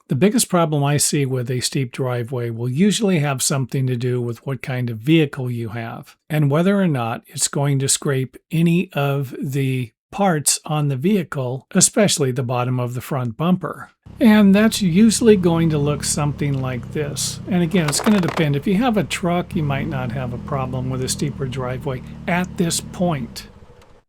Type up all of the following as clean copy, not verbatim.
The biggest problem I see with a steep driveway will usually have something to do with what kind of vehicle you have and whether or not it's going to scrape any of the parts on the vehicle, especially the bottom of the front bumper. And that's usually going to look something like this. And again, it's going to depend. If you have a truck, you might not have a problem with a steeper driveway at this point.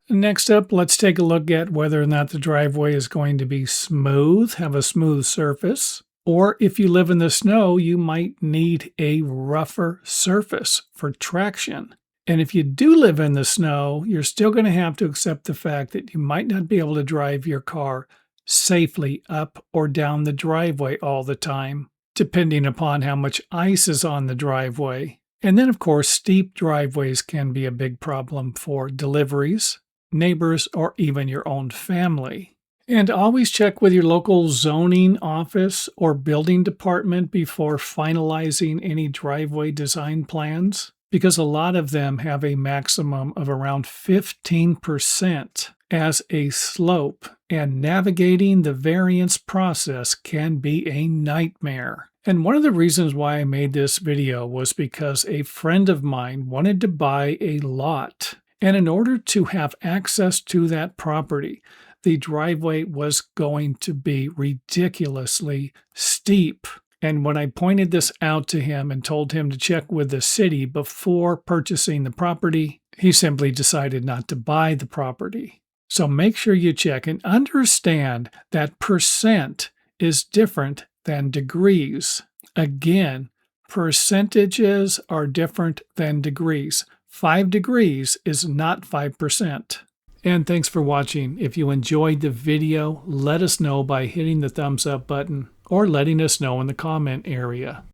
Next up, let's take a look at whether or not the driveway is going to be smooth, have a smooth surface, or if you live in the snow, you might need a rougher surface for traction. And if you do live in the snow, you're still going to have to accept the fact that you might not be able to drive your car safely up or down the driveway all the time, depending upon how much ice is on the driveway. And then, of course, steep driveways can be a big problem for deliveries, neighbors, or even your own family. And always check with your local zoning office or building department before finalizing any driveway design plans, because a lot of them have a maximum of around 15% as a slope, and navigating the variance process can be a nightmare. And one of the reasons why I made this video was because a friend of mine wanted to buy a lot. And in order to have access to that property, the driveway was going to be ridiculously steep. And when I pointed this out to him and told him to check with the city before purchasing the property, he simply decided not to buy the property. So make sure you check and understand that percent is different than degrees. Again, percentages are different than degrees. 5 degrees is not 5%. And thanks for watching. If you enjoyed the video, let us know by hitting the thumbs up button or letting us know in the comment area.